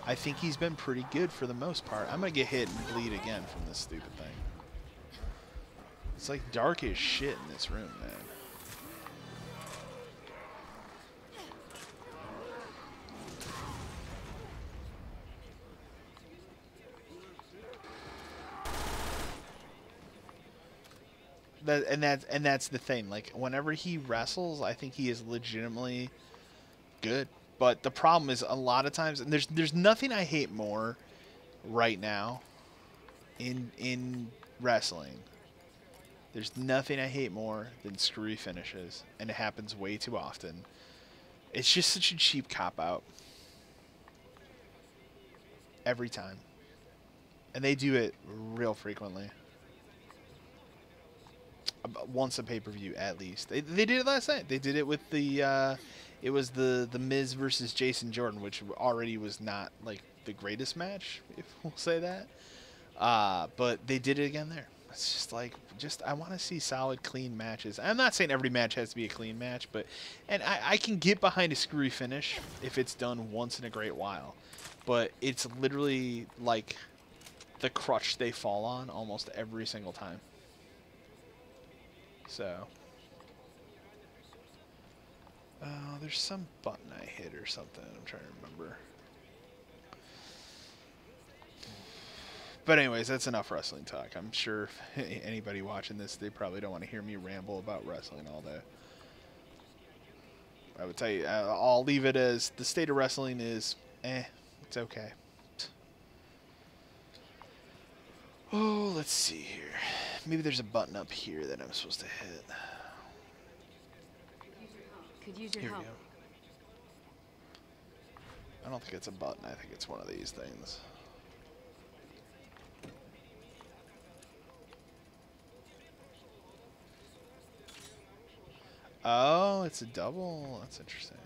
I think he's been pretty good for the most part. I'm going to get hit and bleed again from this stupid thing. It's like dark as shit in this room, man. And that's the thing. Like, whenever he wrestles, I think he is legitimately good. But the problem is, a lot of times, and there's nothing I hate more right now in wrestling. There's nothing I hate more than screwy finishes, and it happens way too often. It's just such a cheap cop-out. Every time. And they do it real frequently. Once a pay-per-view, at least. They did it last night. They did it with the, it was the Miz versus Jason Jordan, which already was not, like, the greatest match, if we'll say that. But they did it again there. It's just like, I want to see solid, clean matches. I'm not saying every match has to be a clean match, but, and I can get behind a screwy finish if it's done once in a great while. But it's literally like the crutch they fall on almost every single time. So, there's some button I hit or something. I'm trying to remember. But anyways, that's enough wrestling talk. I'm sure if anybody watching this, they probably don't want to hear me ramble about wrestling all day. I would tell you, I'll leave it as the state of wrestling is, it's okay. Oh, let's see here. Maybe there's a button up here that I'm supposed to hit. Could use your Here we help. go. I don't think it's a button. I think it's one of these things. Oh, it's a double. That's interesting.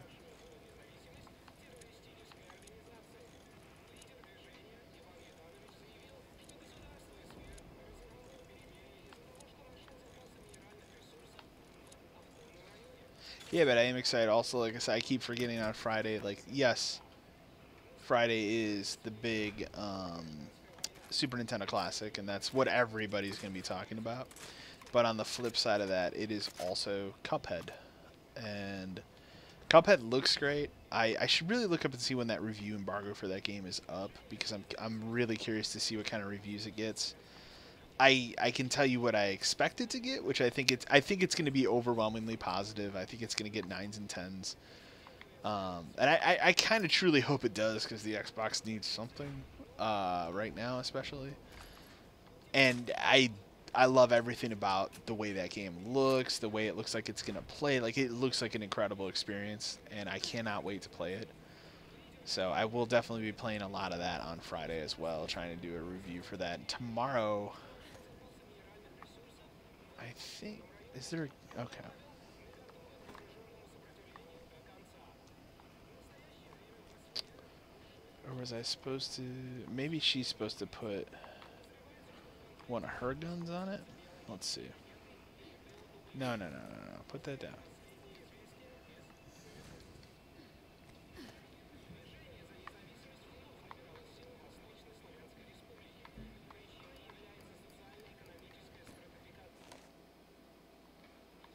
Yeah, but I am excited. Also, like I said, I keep forgetting on Friday. Like, yes, Friday is the big Super Nintendo Classic, and that's what everybody's going to be talking about. But on the flip side of that, it is also Cuphead. And Cuphead looks great. I should really look up and see when that review embargo for that game is up, because I'm really curious to see what kind of reviews it gets. I can tell you what I expect it to get, which I think it's going to be overwhelmingly positive. I think it's going to get 9s and 10s. And I kind of truly hope it does, because the Xbox needs something right now, especially. And I love everything about the way that game looks, the way it looks like it's going to play. Like, it looks like an incredible experience, and I cannot wait to play it. So I will definitely be playing a lot of that on Friday as well, trying to do a review for that. Tomorrow, I think, is there, okay. was I supposed to... Maybe she's supposed to put one of her guns on it? Let's see. No. Put that down.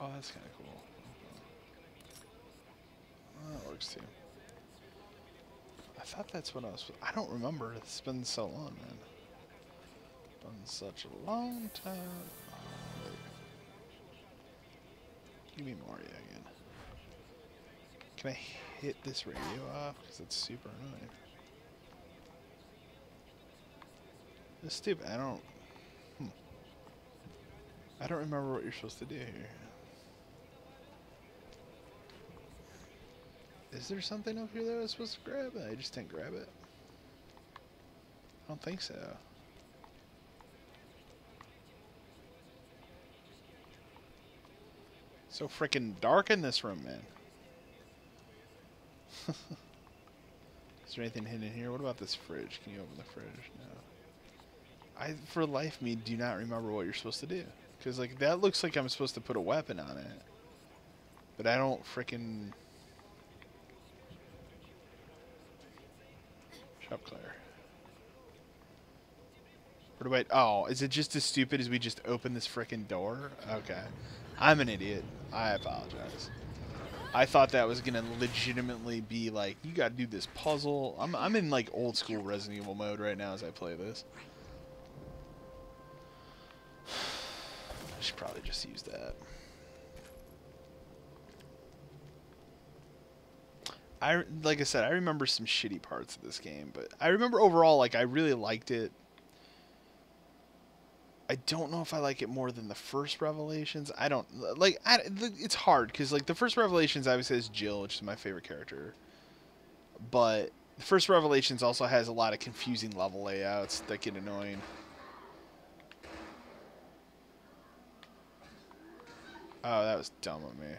Oh, that's kind of cool. Oh, that works too. I thought that's what I was... I don't remember. It's been so long, man. Been such a long time. Give me Mario again. Can I hit this radio off? Because it's super annoying. It's stupid. I don't... I don't remember what you're supposed to do here. Is there something up here that I was supposed to grab? I just didn't grab it. I don't think so. So freaking dark in this room, man. Is there anything hidden in here? What about this fridge? Can you open the fridge? No. I, for life of me, do not remember what you're supposed to do. Because, like, that looks like I'm supposed to put a weapon on it. But I don't freaking... Shut up, Claire. What do I... Oh, is it just as stupid as we just open this freaking door? Okay. I'm an idiot. I apologize. I thought that was going to legitimately be like, you got to do this puzzle. I'm in, like, old school Resident Evil mode right now as I play this. I should probably just use that. Like I said, I remember some shitty parts of this game, but I remember overall, like, I really liked it. I don't know if I like it more than the first Revelations. I don't, like, it's hard, because, like, the first Revelations, I would say, is Jill, which is my favorite character. But the first Revelations also has a lot of confusing level layouts that get annoying. Oh, that was dumb of me.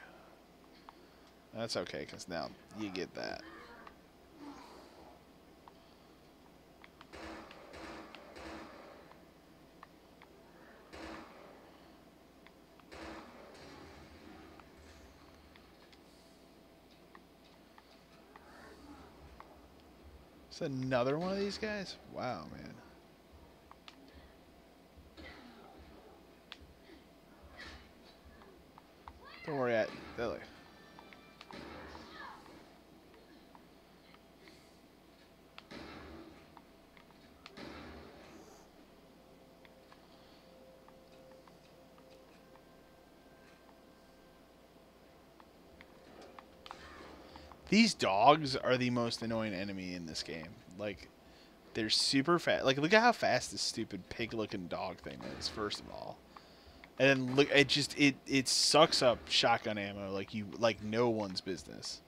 That's okay, because now you get that. Is that another one of these guys? Wow, man. Don't worry, Billy. These dogs are the most annoying enemy in this game. Like, they're super fast. Like, look at how fast this stupid pig-looking dog thing is, first of all. And then look, it sucks up shotgun ammo like no one's business.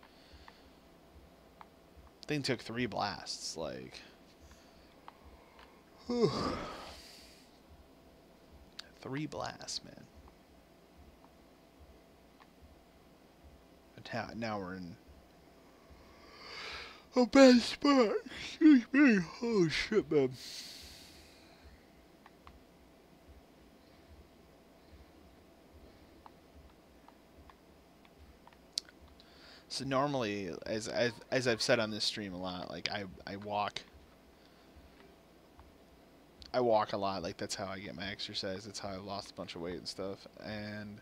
Thing took 3 blasts, like. Whew. 3 blasts, man. But now we're in a bad spot. Excuse me. Oh shit, man. So normally, as I've said on this stream a lot, like I walk a lot. Like, that's how I get my exercise. That's how I lost a bunch of weight and stuff. And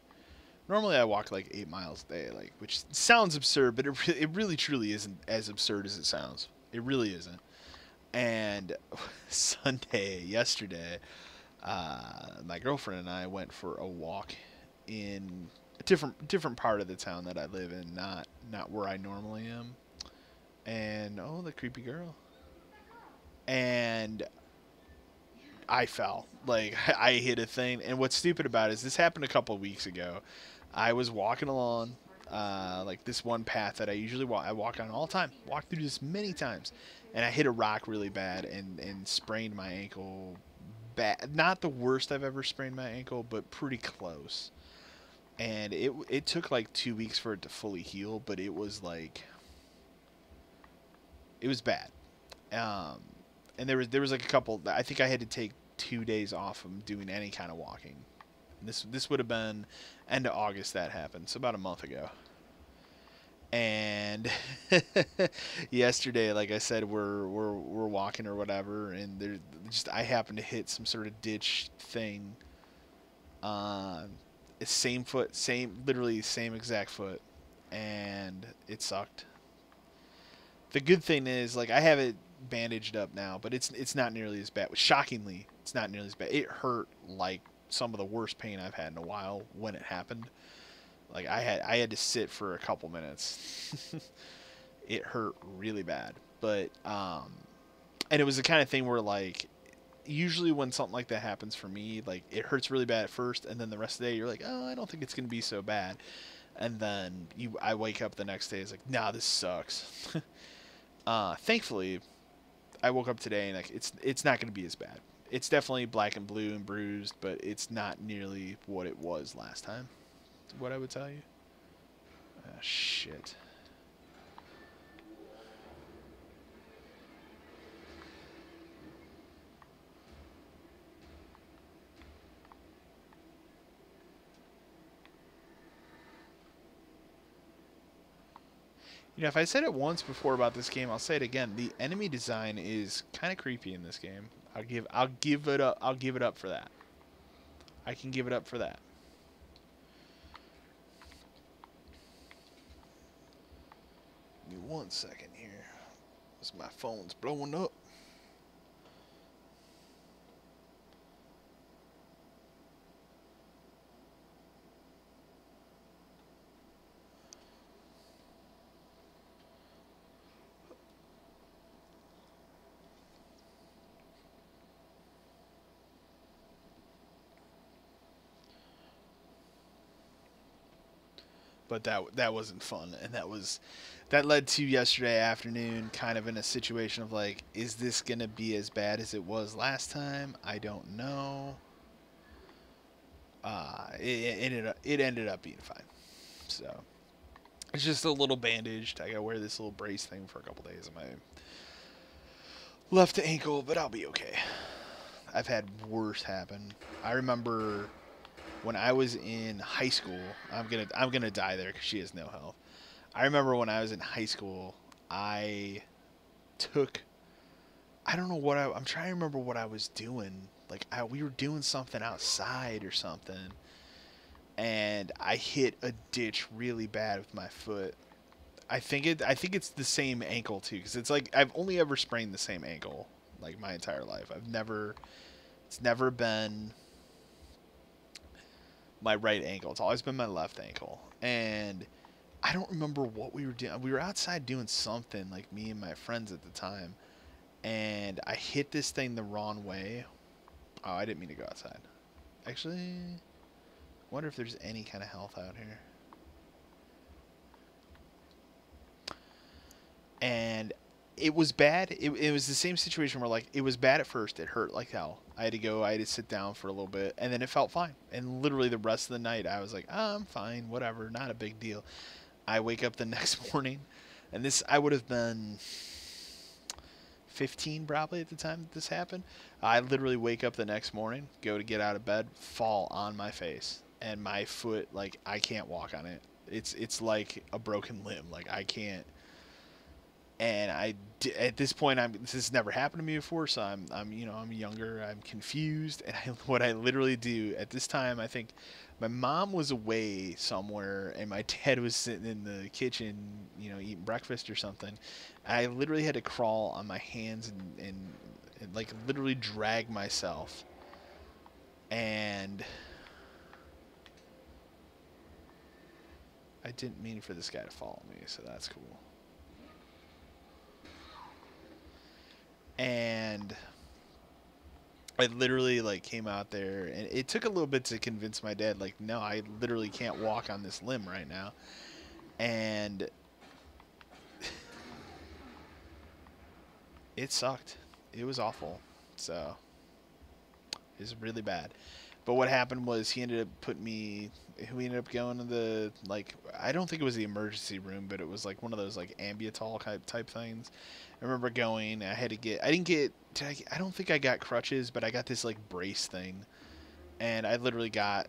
normally I walk like 8 miles a day, like, which sounds absurd, but it really truly isn't as absurd as it sounds. It really isn't. And yesterday, my girlfriend and I went for a walk in a different part of the town that I live in, not where I normally am. And oh, the creepy girl. And I fell. Like, I hit a thing. And what's stupid about it is this happened a couple of weeks ago. I was walking along, like, this one path that I usually walk. I walk on all the time. Walked through this many times. And I hit a rock really bad and sprained my ankle bad. Not the worst I've ever sprained my ankle, but pretty close. And it took like 2 weeks for it to fully heal, but it was like, it was bad. And there was like a couple. I think I had to take 2 days off from doing any kind of walking. This would have been end of August that happened, so about a month ago. And yesterday, like I said, we're walking or whatever, and there just I happened to hit some sort of ditch thing. It's same foot, literally same exact foot, and it sucked. The good thing is, like, I have it bandaged up now, but it's not nearly as bad. Shockingly, it's not nearly as bad. It hurt like some of the worst pain I've had in a while when it happened. Like I had to sit for a couple minutes. It hurt really bad, but and it was the kind of thing where, like, usually when something like that happens for me, like, it hurts really bad at first, and then the rest of the day you're like, oh, I don't think it's gonna be so bad, and then I wake up the next day, it's like, nah, this sucks. Thankfully, I woke up today and, like, it's not gonna be as bad. It's definitely black and blue and bruised, but it's not nearly what it was last time. Is what I would tell you. Ah, shit. You know, if I said it once before about this game, I'll say it again. The enemy design is kind of creepy in this game. I'll give it up. I'll give it up for that. I can give it up for that. Give me 1 second here. My phone's blowing up. But that wasn't fun, and that led to yesterday afternoon kind of in a situation of, like, is this gonna be as bad as it was last time? I don't know. It ended up being fine. So it's just a little bandaged. I gotta wear this little brace thing for a couple days on my left ankle, but I'll be okay. I've had worse happen. I remember when I was in high school, I'm gonna die there because she has no health. I remember when I was in high school, I don't know what I'm trying to remember what I was doing. Like, we were doing something outside or something, and I hit a ditch really bad with my foot. I think it's the same ankle too, because it's like I've only ever sprained the same ankle like my entire life. It's never been my right ankle. It's always been my left ankle. And I don't remember what we were doing. We were outside doing something, like me and my friends at the time. And I hit this thing the wrong way. Oh, I didn't mean to go outside. Actually, I wonder if there's any kind of health out here. And it was bad. It was the same situation where, like, it was bad at first. It hurt like hell. I had to sit down for a little bit, and then it felt fine. And literally the rest of the night, I was like, oh, I'm fine, whatever, not a big deal. I wake up the next morning, and I would have been 15 probably at the time that this happened. I literally wake up the next morning, go to get out of bed, fall on my face, and my foot, like, I can't walk on it. It's like a broken limb. Like, I can't. And at this point, this has never happened to me before, so I'm younger, I'm confused, and what I literally do at this time, I think my mom was away somewhere, and my dad was sitting in the kitchen, eating breakfast or something. I literally had to crawl on my hands and like literally drag myself, and I didn't mean for this guy to follow me, so that's cool. And I literally, like, came out there, and it took a little bit to convince my dad, like, no, I literally can't walk on this limb right now. And it sucked. It was awful. So it was really bad. But what happened was he ended up putting me. We ended up going to the like. I don't think it was the emergency room, but it was like one of those like Ambiutol type things. I remember going. I had to get. I didn't get. I don't think I got crutches, but I got this like brace thing, and I literally got.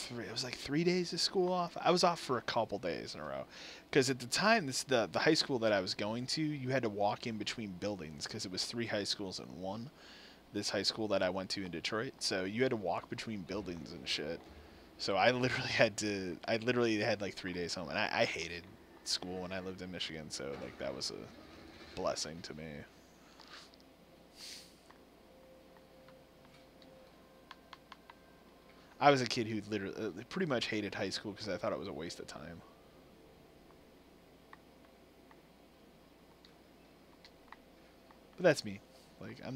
It was like 3 days of school off. I was off for a couple days in a row, because at the time, the high school that I was going to, you had to walk in between buildings because it was 3 high schools in one. This high school that I went to in Detroit, so you had to walk between buildings and shit. So I literally had like 3 days home, and I hated school when I lived in Michigan, so like that was a blessing to me. I was a kid who literally pretty much hated high school because I thought it was a waste of time. But that's me. Like I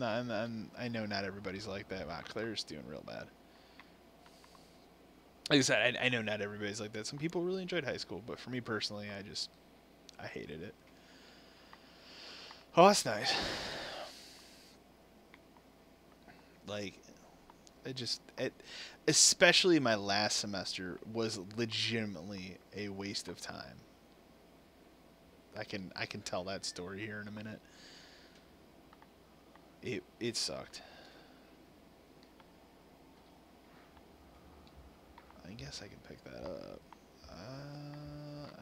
know not everybody's like that. Wow, Claire's doing real bad. Like I said, I know not everybody's like that. Some people really enjoyed high school, but for me personally, I hated it. Oh, that's nice. Like, especially my last semester was legitimately a waste of time. I can tell that story here in a minute. It sucked. I guess I can pick that up.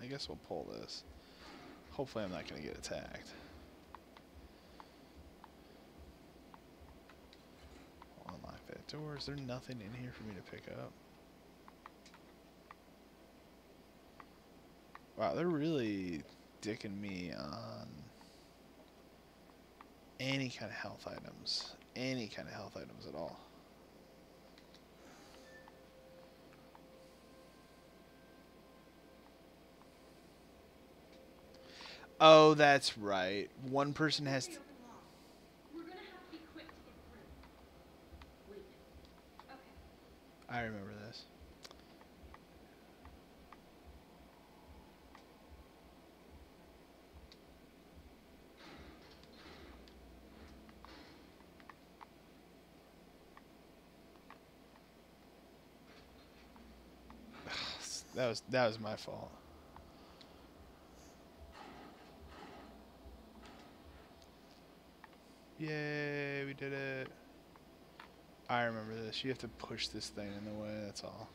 I guess we'll pull this. Hopefully I'm not going to get attacked. I'll unlock that door. Is there nothing in here for me to pick up? Wow, they're really dicking me on any kind of health items. Any kind of health items at all. Oh, that's right. One person has to... We're gonna have to be quick to get through. Wait. Okay. I remember this. That was my fault. Yay, we did it. I remember this. You have to push this thing in the way, that's all.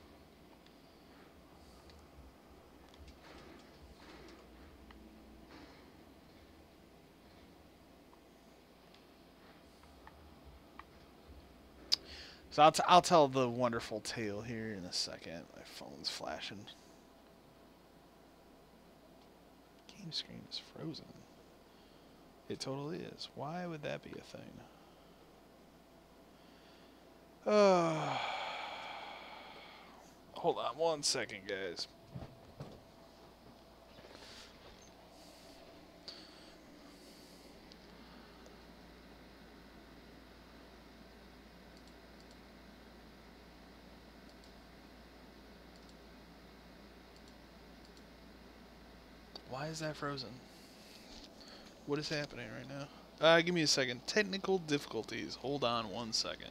So I'll tell the wonderful tale here in a second. My phone's flashing. Game screen is frozen. It totally is. Why would that be a thing? Hold on 1 second, guys. Why is that frozen? What is happening right now? Give me a second. Technical difficulties. Hold on 1 second.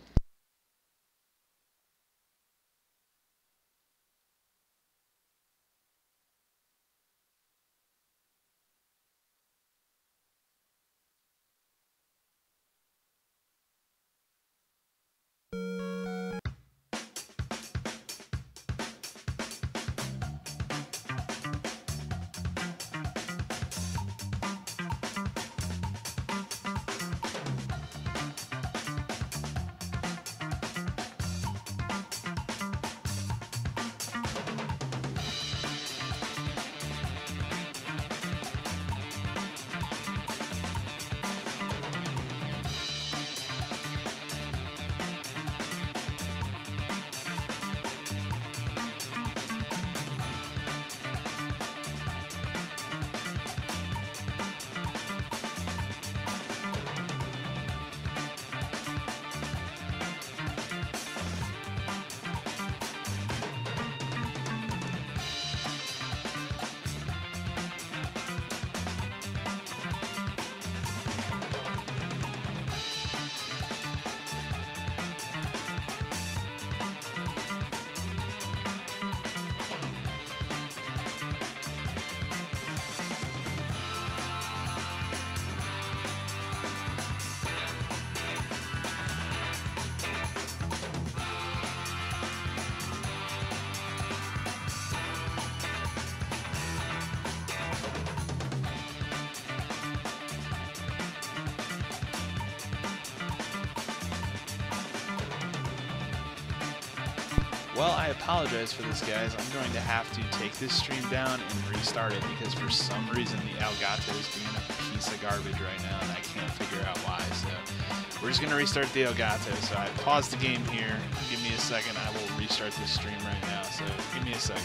Well, I apologize for this, guys. I'm going to have to take this stream down and restart it because for some reason the Elgato is being a piece of garbage right now, and I can't figure out why. So we're just going to restart the Elgato. So I paused the game here. Give me a second. I will restart this stream right now. So give me a second.